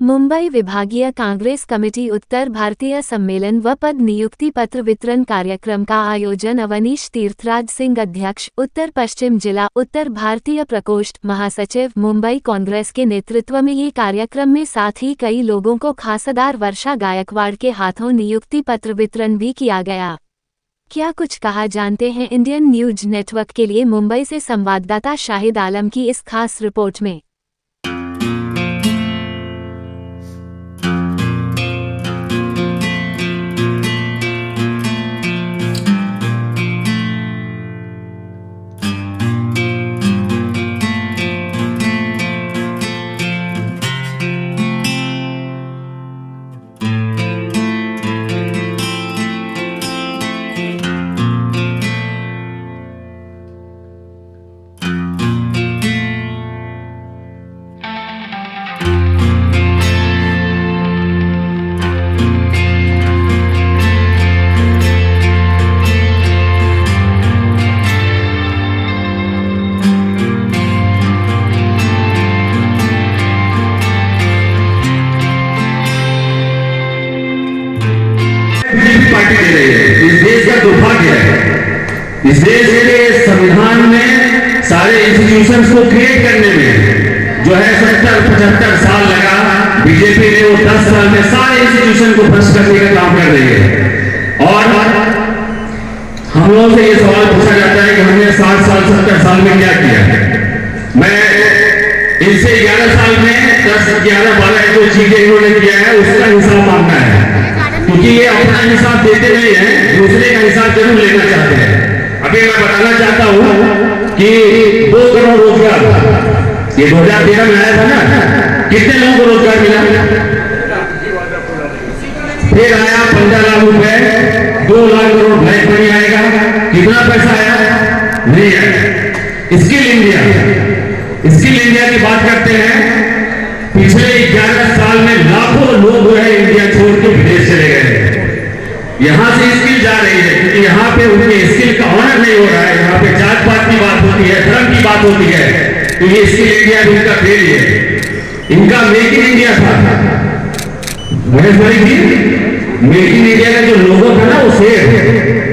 मुंबई विभागीय कांग्रेस कमेटी उत्तर भारतीय सम्मेलन व पद नियुक्ति पत्र वितरण कार्यक्रम का आयोजन अवनीश तीर्थराज सिंह अध्यक्ष उत्तर पश्चिम जिला उत्तर भारतीय प्रकोष्ठ महासचिव मुंबई कांग्रेस के नेतृत्व में ये कार्यक्रम में साथ ही कई लोगों को खासदार वर्षा गायकवाड़ के हाथों नियुक्ति पत्र वितरण भी किया गया। क्या कुछ कहा जानते हैं इंडियन न्यूज नेटवर्क के लिए मुंबई से संवाददाता शाहिद आलम की इस खास रिपोर्ट में। पार्टी दे रही है। इस देश का दुर्भाग्य है। इस देश के संविधान में सारे इंस्टीट्यूशंस को क्रिएट करने में जो है 70-75 साल लगा। बीजेपी ने वो 10 साल में सारे इंस्टीट्यूशन को भ्रष्ट करने का काम कर रही है। और हम लोगों से ये सवाल पूछा जाता है कि हमने 60 साल 70 साल में क्या किया। मैं इनसे 11 साल में 10, 11, 12 जो चीजें इन्होंने किया है उसका हिसाब मांगना है, क्योंकि ये अपना हिसाब देते नहीं है, दूसरे का हिसाब जरूर लेना चाहते हैं। अभी मैं बताना चाहता हूं कि 2 करोड़ रोजगार ये 2013 में आया था ना, कितने लोगों को रोजगार मिला? फिर आया 15 लाख रुपए, 2 लाख करोड़ ब्लैक मनी आएगा। कितना पैसा आया? नहीं आया। स्किल इंडिया की बात करते हैं। पिछले 11 साल में लाखों लोग जो है इंडिया छोड़ के विदेश चले गए। यहाँ से स्किल जा रही है, क्योंकि यहाँ पे उनके स्किल का ऑनर नहीं हो रहा है। यहाँ पे जात पात की बात होती है, धर्म की बात होती है। तो ये स्किल इंडिया भी इनका फेल है। इनका मेक इन इंडिया था, मेक इन इंडिया का जो लोगो था ना, वो शेयर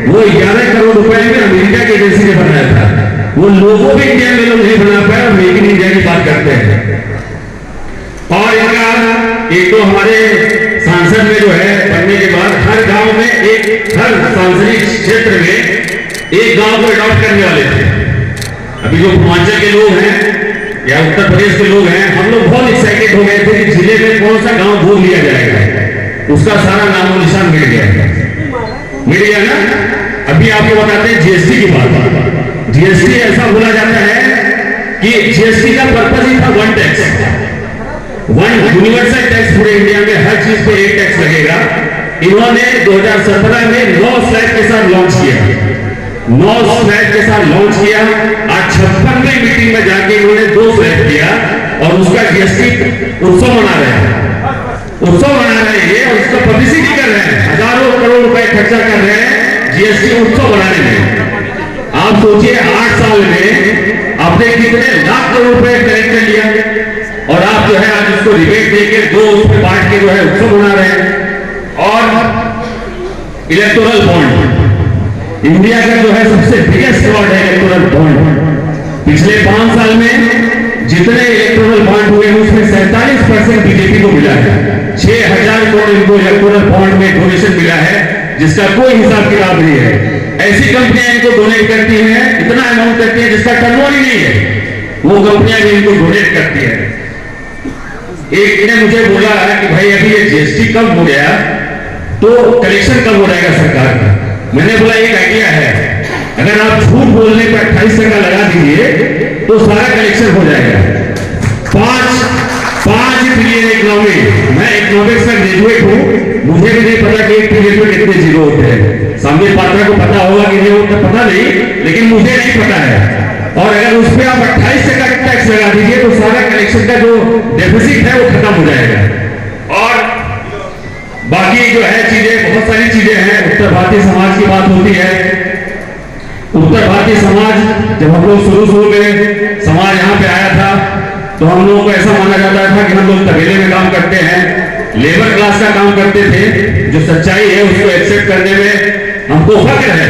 वो 11 करोड़ रुपए में अमेरिका की एजेंसी ने बनाया था। वो लोगो भी इंडिया में लोग नहीं बना पाए और मेक इन इंडिया की बात करते हैं। और इनका एक तो हमारे सांसद में जो है बनने के बाद हर गांव में हर सांसदीय क्षेत्र में एक गांव को अडॉप्ट करने वाले थे। अभी जो पूर्वांचल के लोग हैं या उत्तर प्रदेश के लोग हैं, हम लोग बहुत एक्साइटेड हो गए थे कि जिले में कौन सा गांव गोद लिया जाएगा। उसका सारा नामो निशान मिल गया ना। अभी आपको बताते हैं जीएसटी की बात। जीएसटी ऐसा बोला जाता है कि जीएसटी का पर्पज ही था वन यूनिवर्सल टैक्स। पूरे इंडिया में हर चीज पे एक टैक्स लगेगा। इन्होंने 2017 में 9 स्लैब के साथ लॉन्च किया। आज 56वें मीटिंग में जाके इन्होंने 2 स्लैब किया और उसका जीएसटी उत्सव मना रहे हैं और उसका पब्लिसिटी कर रहे हैं। हजारों करोड़ रुपए खर्चा कर रहे हैं जीएसटी उत्सव बनाने में। आप सोचिए 8 साल में आपने कितने लाख करोड़ रुपए कलेक्ट कर लिया और आप जो है आज उसको रिबेट देके 2 उसमें बांट के जो है उत्सव मना रहे हैं। और इलेक्टोरल बॉन्ड इंडिया का जो है सबसे बिगेस्ट फ्रॉड है इलेक्टोरल बॉन्ड। पिछले 5 साल में जितने इलेक्टोरल बॉन्ड हुए हैं उसमें 47% बीजेपी को मिला है। 6000 करोड़ इनको इलेक्टोरल बॉन्ड में डोनेशन मिला है, जिसका कोई हिसाब किताब नहीं है। ऐसी कंपनियां इनको डोनेट करती हैं, इतना अमाउंट करती है जिसका टर्नओवर ही नहीं है, वो कंपनियां भी इनको डोनेट करती है। एक ने मुझे बोला है कि भाई अभी ये जीएसटी कम हो गया तो कलेक्शन कम हो जाएगा सरकार का। मैंने बोला एक आइडिया है, अगर आप झूठ बोलने पर 28 टका लगा दीजिए तो सारा कलेक्शन हो जाएगा। 5 ट्रिलियन इकोनॉमी। मैं इकोनॉमिक्स का ग्रेजुएट हूँ, मुझे भी नहीं पता कि 1 ट्रिलियन में कितने जीरो होते हैं। सामने पात्रा को पता होगा कि नहीं होता पता नहीं, लेकिन मुझे नहीं पता है। और अगर उस पर आप 28 टका टैक्स लगा दीजिए तो सारा कलेक्शन का जो डेफिसिट है वो खत्म हो जाएगा। और बाकी जो है चीजें, बहुत सारी चीजें हैं। उत्तर भारतीय समाज की बात होती है। उत्तर भारतीय समाज, जब हम लोग शुरू में समाज यहाँ पे आया था तो हम लोगों को ऐसा माना जाता था कि हम लोग तबेले में काम करते हैं, लेबर क्लास का काम करते थे, जो सच्चाई है उसको एक्सेप्ट करने में हमको फक्र है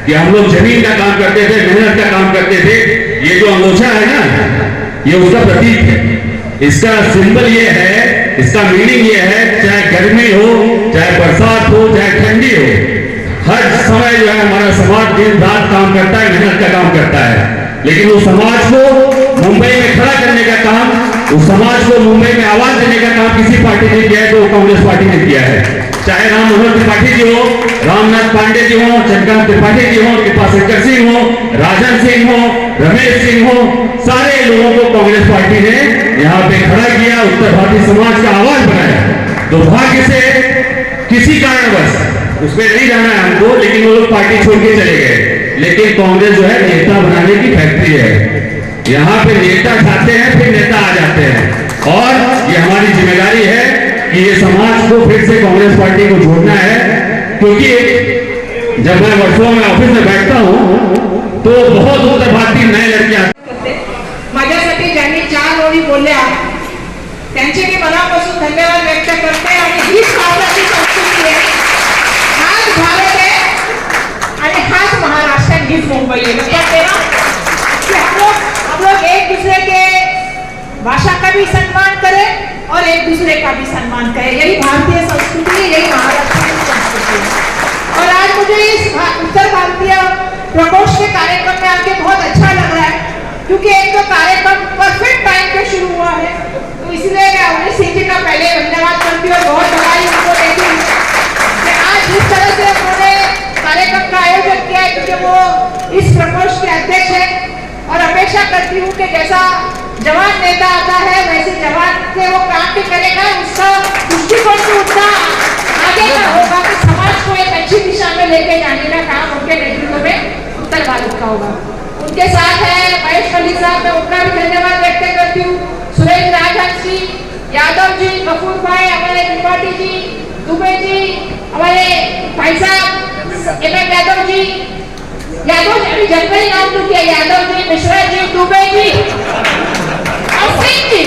कि हम लोग जमीन का काम करते थे, मेहनत का काम करते थे। ये जो अंगोछा है ना, ये उसका प्रतीक है, इसका सिंबल ये है, इसका मीनिंग ये है, चाहे गर्मी हो, चाहे बरसात हो, चाहे ठंडी हो, हर समय जो है हमारा समाज दिन रात काम करता है, मेहनत का काम करता है। लेकिन उस समाज को मुंबई में खड़ा करने का काम, उस समाज को मुंबई में आवाज देने का काम किसी पार्टी ने किया है तो कांग्रेस पार्टी ने किया है। चाहे राम मनोहर त्रिपाठी जी हो, रामनाथ पांडे जी हो, चंद्रकांत त्रिपाठी जी हो, कृपाशंकर सिंह हो, राजन सिंह हो, रमेश सिंह हो, सारे लोगों को कांग्रेस पार्टी ने यहाँ पे खड़ा किया, उत्तर भारतीय समाज का आवाज बनाया। दुर्भाग्य से किसी कारणवश उसमें नहीं जाना है हमको, लेकिन वो लोग पार्टी छोड़ के चले गए। लेकिन कांग्रेस जो है नेता बनाने की फैक्ट्री है, यहाँ पे नेता जाते हैं फिर नेता आ जाते हैं, और ये हमारी जिम्मेदारी है कि ये समाज को फिर से कांग्रेस पार्टी को जोड़ना है। क्योंकि जब मैं वर्षों में ऑफिस में बैठता हूँ तो बहुत उत्तर भारतीय नए लड़के माझ्यासाठी ज्यांनी 4 ओळी बोलल्या त्यांचे मी मनापासून धन्यवाद व्यक्त करते। आणि हीच भारताची संस्कृती आहे, हाच भारत है और हाच महाराष्ट्र, हीच मुंबई है। लक्षात रखना कि हम लोग एक दूसरे के भाषा का भी सम्मान करें और एक दूसरे का भी सम्मान करें। यही भारतीय संस्कृति है, यही महाराष्ट्र की संस्कृति है। और आज मुझे इस उत्तर भारतीय प्रकोष्ठ के कार्यक्रम में आके बहुत अच्छा लग रहा है, क्योंकि एक तो कार्यक्रम परफेक्ट टाइम पे शुरू हुआ है, तो इसलिए मैं अवनीश सिंह जी का पहले धन्यवाद करती हूँ और बहुत बधाई उनको देती हूँ कि आज जिस तरह से उन्होंने कार्यक्रम का आयोजन किया है, क्योंकि वो इस प्रकोष्ठ के अध्यक्ष है। और अपेक्षा करती हूँ कि जैसा जवान नेता आता है वैसे जवान से वो काम भी करेगा, उसका दृष्टिकोण भी उतना आगे का होगा कि समाज को एक अच्छी दिशा में लेके जाने का काम उनके नेतृत्व में उत्तर भारत का होगा। उनके साथ है महेश मलिक साहब, मैं उनका भी धन्यवाद व्यक्त करती हूँ। सुरेश राजन जी, यादव जी, कपूर भाई, हमारे त्रिपाठी जी, दुबे जी, हमारे भाई साहब एम यादव जी, अभी जनवरी नाम तो किया, यादव जी, मिश्रा जी, दुबे जी और सिंह जी,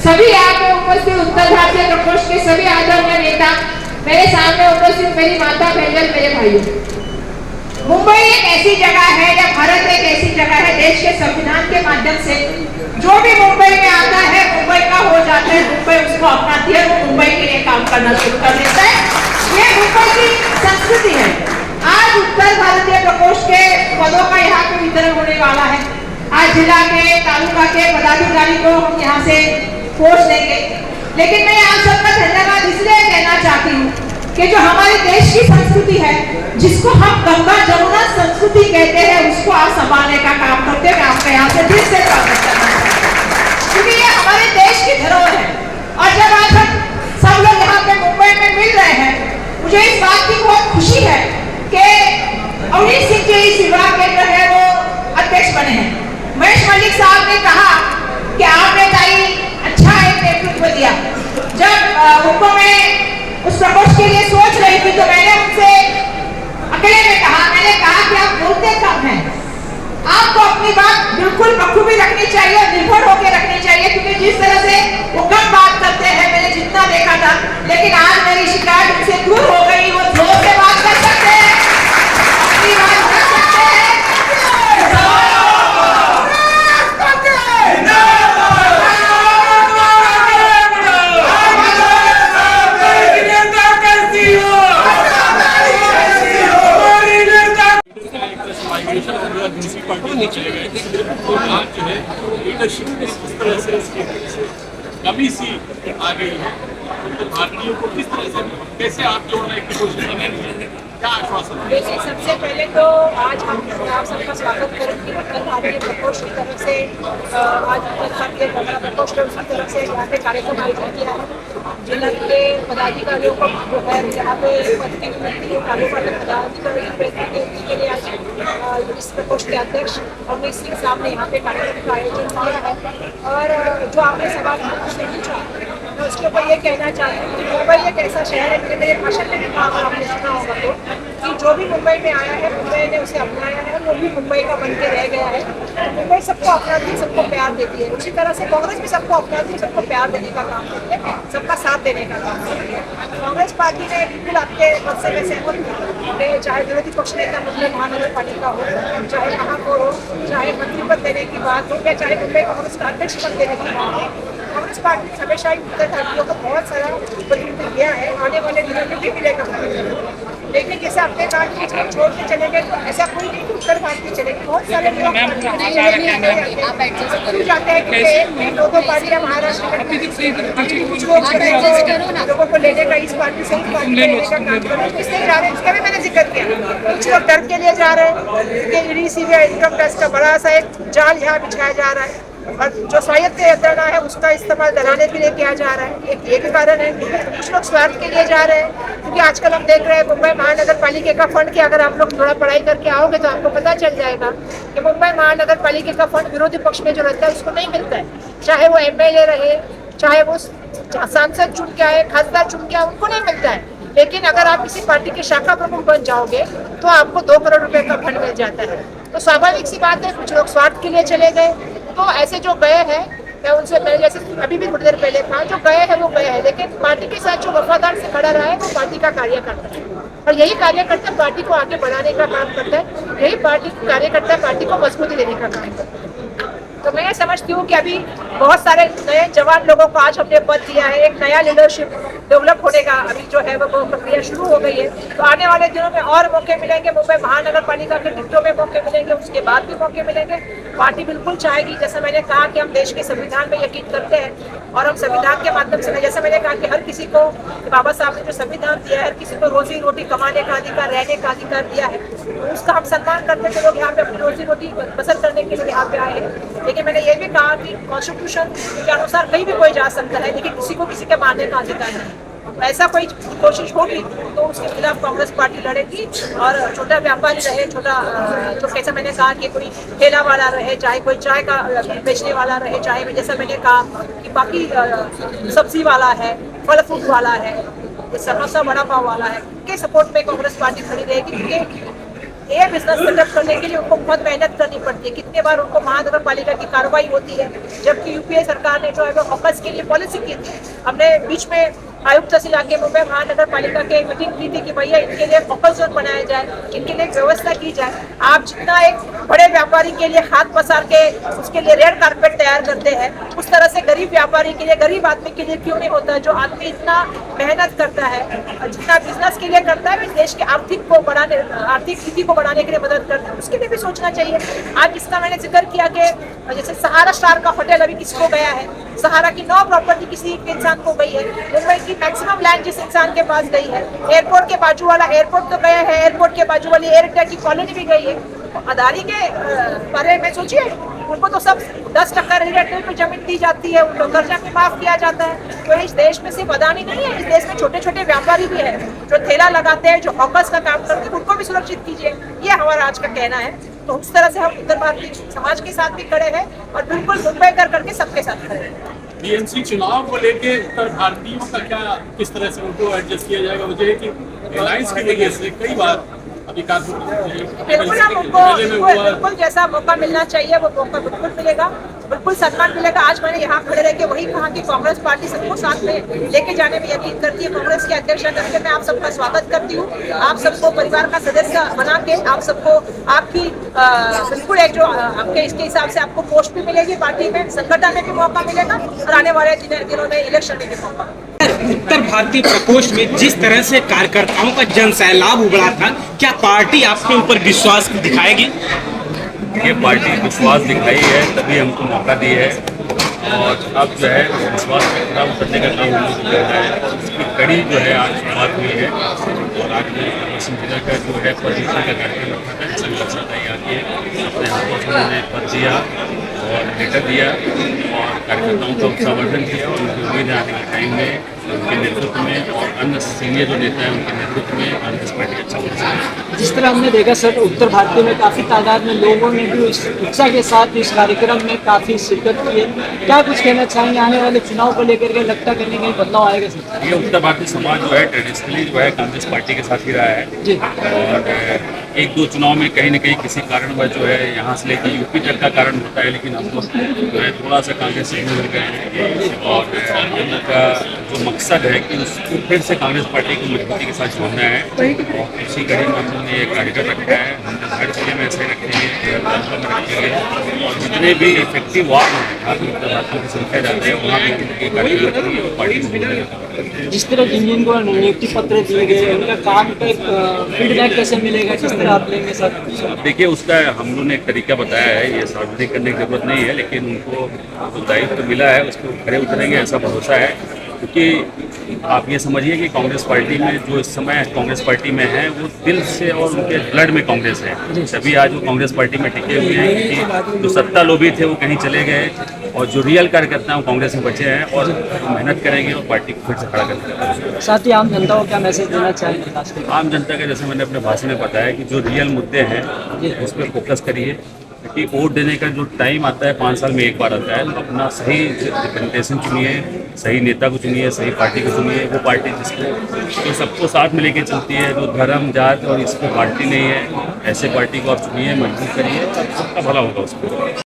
सभी यहाँ पे उपस्थित उत्तर भारतीय प्रकोष्ठ के सभी आदरणीय नेता, मेरे सामने उपस्थित मेरी माता बहन, मेरे भाइयों। मुंबई एक ऐसी जगह है, या भारत एक ऐसी जगह है, देश के संविधान के माध्यम से जो भी मुंबई में आता है मुंबई का हो जाता है, मुंबई उसको अपनाती है, वो मुंबई के लिए काम करना शुरू कर देता है। ये मुंबई की संस्कृति है। आज उत्तर भारतीय प्रकोष्ठ के पदों का यहाँ पे वितरण होने वाला है। आज जिला के, तालुका के पदाधिकारी को हम यहाँ से पोस्ट देंगे। लेकिन मैं आप सबका धन्यवाद इसलिए कहना चाहती हूँ कि जो हमारे देश की संस्कृति है, जिसको हम गंगा जमुना संस्कृति कहते हैं, उसको आप संभालने का काम करते हैं। मैं आपका यहाँ से दिल से स्वागत करना चाहती हूँ, क्योंकि ये हमारे देश की धरोहर है। और जब आज हम सब लोग यहाँ पे मुंबई में मिल रहे हैं, मुझे इस बात की बहुत खुशी है कि अवनीश सिंह जी इस विभाग के जो है वो अध्यक्ष बने हैं। महेश मलिक साहब ने कहा कि आपने ताई अच्छा एक नेतृत्व दिया। जब उनको मैं उस प्रकोष्ठ के लिए सोच रही थी तो मैंने उनसे अकेले में कहा, मैंने कहा कि आप बोलते कम हैं, आपको अपनी बात बिल्कुल बखूबी रखनी चाहिए और निर्भर होकर रखनी चाहिए, क्योंकि जिस तरह से वो कम बात करते हैं मैंने जितना देखा था, लेकिन आज मेरी शिकायत उनसे दूर हो गई। वो जोर से बात कर सकते हैं, अपनी बात कर सकते हैं। पार्टी चले गए तो आज जो है लीडरशिप किस तरह से इसकी कमी सी आ गई है, तो भारतीयों को किस तरह से कैसे आप जोड़ने की कोशिश कर रहे हैं, क्या आश्वासन? देखिए, सबसे पहले तो आज हम आप सबका स्वागत करेंगे उत्तर भारतीय प्रकोष्ठ की तरफ से। आज उत्तर भारतीय प्रकोष्ठ की तरफ से यहाँ पे कार्यक्रम आयोजित किया है। जिला के पदाधिकारियों को जो है यहाँ पे तालुका के पदाधिकारी के लिए आज इस प्रकोष्ठ के अध्यक्ष अवनीश सिंह साहब ने यहाँ पे कार्यक्रम का आयोजन किया है। और जो आपने सवाल पूछा मैं उसके ऊपर ये कहना चाहती हूँ कि मुंबई एक ऐसा शहर है, मेरे भाषण में भी कहा आपने सुना होगा तो, कि जो भी मुंबई में आया है मुंबई ने उसे अपनाया है, वो भी मुंबई का बन के रह गया है। मुंबई सबको अपनाती है, सबको प्यार देती है। उसी तरह से कांग्रेस भी सबको अपनाती है, सबको प्यार देने का काम करती है, सबका साथ देने का काम करती है। कांग्रेस पार्टी ने बिल्कुल आपके मत से मैं सहमत हूँ, चाहे विरोधी पक्ष नेता मुंबई महानगर पालिका हो, चाहे महापौर हो, चाहे मंत्री पद देने की बात हो, या चाहे मुंबई कांग्रेस का अध्यक्ष पद देने की बात हो, कांग्रेस पार्टी ने हमेशा ही उत्तरदायित्वों को बहुत सारा प्रतिनिधित्व किया है। आने वाले दिनों में भी मिलेगा। लेकिन जैसे अपने राज्य के छोड़ के चले गए तो ऐसा कोई नहीं कि उत्तर भारतीय चलेंगे। बहुत सारे लोग जाते हैं कि दो पार्टियां महाराष्ट्र में, कुछ लोग लोगों को लेने का इस पार्टी से उस पार्टी लेने का काम कर रहे हैं, इसलिए जा रहे हैं। इसका भी मैंने जिक्र किया, कुछ लोग डर के लिए जा रहे हैं कि ईडी सीबीआई इनकम टैक्स का बड़ा सा एक जाल यहाँ बिछाया जा रहा है, और जो स्वायत्त यंत्रणा है उसका इस्तेमाल दलाने के लिए किया जा रहा है। एक ये भी कारण है। कुछ लोग स्वार्थ के लिए जा रहे हैं, क्योंकि आजकल हम देख रहे हैं मुंबई महानगर पालिका का फंड की, अगर आप लोग थोड़ा पढ़ाई करके आओगे तो आपको पता चल जाएगा कि मुंबई महानगर पालिका का फंड विरोधी पक्ष में जो रहता है उसको नहीं मिलता है। चाहे वो एमएलए रहे, चाहे वो सांसद चुन के आए, खासदार चुन के आए, उनको नहीं मिलता है। लेकिन अगर आप किसी पार्टी के शाखा प्रमुख बन जाओगे तो आपको 2 करोड़ रुपए का फंड मिल जाता है। तो स्वाभाविक सी बात है, कुछ लोग स्वार्थ के लिए चले गए। तो ऐसे जो गए हैं, मैं उनसे पहले, जैसे अभी भी थोड़ी देर पहले था, जो गए हैं वो गए हैं, लेकिन पार्टी के साथ जो वफादार से खड़ा रहा है वो पार्टी का कार्यकर्ता है, और यही कार्यकर्ता पार्टी को आगे बढ़ाने का काम करता है। यही पार्टी कार्यकर्ता पार्टी को मजबूती देने का काम करता है। तो मैं समझती हूँ कि अभी बहुत सारे नए जवान लोगों को आज हमने पद दिया है, एक नया लीडरशिप डेवलप होने का अभी जो है वो प्रक्रिया शुरू हो गई है। तो आने वाले दिनों में और मौके मिलेंगे, मुंबई महानगर पालिका के टिकटों में मौके मिलेंगे, उसके बाद भी मौके मिलेंगे। पार्टी बिल्कुल चाहेगी, जैसे मैंने कहा कि हम देश के संविधान में यकीन करते हैं, और हम संविधान के माध्यम से, जैसे मैंने कहा कि हर किसी को, बाबा साहब ने जो संविधान दिया है, हर किसी को रोजी रोटी कमाने का अधिकार, रहने का अधिकार दिया है, तो उसका हम सम्मान करते थे। लोग यहाँ पे अपनी रोजी रोटी बसर करने के लिए यहाँ पे आए हैं। लेकिन मैंने ये भी कहा कि कॉन्स्टिट्यूशन के अनुसार कहीं भी कोई जा सकता है, लेकिन किसी को किसी के मारने का अधिकार नहीं। ऐसा कोई कोशिश होगी तो उसके खिलाफ कांग्रेस पार्टी लड़ेगी। और छोटा व्यापारी रहे, छोटा जो कैसा मैंने कहा कि कोई ठेला वाला रहे, चाहे कोई चाय का बेचने वाला रहे, चाहे जैसा मैंने कहा कि बाकी सब्जी वाला है, फल फ्रूट वाला है, समोसा वड़ा पाव वाला है, के सपोर्ट में कांग्रेस पार्टी खड़ी रहेगी। क्योंकि ये बिजनेस सेटअप करने के लिए उनको बहुत मेहनत करनी पड़ती है। कितने बार उनको महानगर पालिका की कार्रवाई होती है, जबकि यूपीए सरकार ने जो है वो ऑफिस के लिए पॉलिसी की थी। हमने बीच में आयुक्त से लाके मुंबई महानगर पालिका के मीटिंग की थी कि भैया इनके लिए फोकस जोन बनाया जाए, इनके लिए व्यवस्था की जाए। आप जितना एक बड़े व्यापारी के लिए हाथ पसार के उसके लिए रेड कारपेट तैयार करते हैं, उस तरह से गरीब व्यापारी के लिए, गरीब आदमी के लिए क्यों नहीं होता? जो आदमी इतना मेहनत करता है, जितना बिजनेस के लिए करता है, देश के आर्थिक स्थिति को बढ़ाने के लिए मदद करता है, उसके लिए भी सोचना चाहिए। आज इसका मैंने जिक्र किया कि जैसे सहारा स्टार का होटल अभी किसी को गया है, सहारा की 9 प्रॉपर्टी किसी इंसान को गई है, मुंबई की मैक्सिमम लैंड जिस इंसान के पास गई है, एयरपोर्ट के बाजू वाला एयरपोर्ट तो गया है, एयरपोर्ट के बाजू वाली एयर इंडिया की कॉलोनी भी गई है। अदानी के बारे में सोचिए, उनको तो सब 10% रेट पे जमीन दी जाती है, उनको कर्जा भी माफ किया जाता है। तो इस देश में सिर्फ अदानी नहीं है, इस देश में छोटे छोटे व्यापारी भी है जो ठेला लगाते हैं, जो हॉकर्स का काम करते हैं, उनको भी सुरक्षित कीजिए। ये हमारा आज का कहना है। तो उस तरह से हम उत्तर भारतीय समाज के साथ भी खड़े हैं और बिल्कुल मुंबई करके सबके साथ खड़े हैं। बीएमसी चुनाव को लेके उत्तर भारतीयों का क्या, किस तरह से उनको एडजस्ट किया जाएगा? मुझे है कि रिलायंस की वजह से कई बार अधिकार बिल्कुल जैसा मौका मिलना चाहिए वो मौका बिल्कुल मिलेगा, बिल्कुल सम्मान मिलेगा। आज मैंने यहाँ खड़े रह के वही कहा कि कांग्रेस पार्टी सबको साथ में लेके जाने में यकीन करती है। कांग्रेस की अध्यक्ष करके मैं आप सबका स्वागत करती हूँ। आप सबको परिवार का सदस्य बना के आप सबको आपकी बिल्कुल एक जो आपके इसके हिसाब से आपको पोस्ट भी मिलेगी, पार्टी में संगठन में भी मौका मिलेगा और आने वाले दिनों में इलेक्शन में भी मौका। उत्तर भारतीय प्रकोष्ठ में जिस तरह से कार्यकर्ताओं का जन सैलाब उमड़ा था, क्या पार्टी आपके ऊपर विश्वास दिखाएगी? ये पार्टी विश्वास दिखाई है, तभी हमको मौका दी है और अब जो है विश्वास पूरा उतरने का काम हम लोग कर रहे हैं। इसकी कड़ी जो है आज बात हुई है और आज पश्चिम जिला का जो है पद का कार्यक्रम रखा था, इसमें लक्ष्य तैयार किए, अपने हाथों से उन्होंने पद दिया और लेटर दिया और कार्यकर्ताओं का संवर्धन किया और उनकी उम्मीद आने के टाइम में उनके नेतृत्व में और अन्य सीनियर जो नेता हैं उनके नेतृत्व में कांग्रेस पार्टी अच्छा हो सकती है। जिस तरह हमने देखा सर, उत्तर भारतीय में काफ़ी तादाद में लोगों ने भी इस उत्साह के साथ इस कार्यक्रम में काफ़ी शिरकत की है। क्या कुछ कहना चाहेंगे आने वाले चुनाव को लेकर के? लगता कहीं कहीं बदलाव आएगा सर? ये उत्तर भारतीय समाज जो है ट्रेडिशनली जो है कांग्रेस पार्टी के साथ ही रहा है जी। और एक दो चुनाव में कहीं न कहीं किसी कारणवश जो है यहाँ से लेकर यूपी तक का कारण होता है, लेकिन हम लोग जो है थोड़ा सा कांग्रेस से मिल गए हैं और हम लोग का जो मकसद है कि उसको फिर से कांग्रेस पार्टी को मजबूती के साथ जोड़ना है और उसी कड़ी में हम लोग ने एक कार्यक्रम रखा है। हम हर जिले में ऐसे रखेंगे और जितने भी इफेक्टिव वार्ड हैं की संख्या जाते हैं वहाँ भी ये कार्यक्रम रखेंगे और पार्टी से जुड़ेगा। जिस तरह जिन जिन को नियुक्ति पत्र दिए गए उनका काम का एक फीडबैक कैसे मिलेगा, किस तरह आप लेंगे सर? देखिए, उसका हम लोगों ने एक तरीका बताया है, ये सार्वजनिक करने की जरूरत नहीं है, लेकिन उनको जो दायित्व तो मिला है उसको खड़े उतरेंगे ऐसा भरोसा है। क्योंकि आप ये समझिए कि कांग्रेस पार्टी में जो इस समय कांग्रेस पार्टी में है वो दिल से और उनके ब्लड में कांग्रेस है, तभी आज वो कांग्रेस पार्टी में टिके हुए हैं। क्योंकि जो सत्ता लोभी थे वो कहीं चले गए और जो रियल कार्यकर्ता हैं वो कांग्रेस में बचे हैं और मेहनत करेंगे और पार्टी को फिर से खड़ा करेंगे। साथ ही आम जनता को क्या मैसेज देना चाहेंगे खास करके? आम जनता का जैसे मैंने अपने भाषण में बताया कि जो रियल मुद्दे हैं उस पर फोकस करिए, क्योंकि वोट देने का जो टाइम आता है 5 साल में एक बार आता है, तो अपना सही रिप्रेजेंटेशन चुनिए, सही नेता को चुनिए, सही पार्टी को चुनिए, वो पार्टी जिसको जो सबको साथ में लेके चलती है, जो धर्म जात और इसमें पार्टी नहीं है, ऐसे पार्टी को आप चुनिए, मजबूत करिए, सबका भला होगा उसको।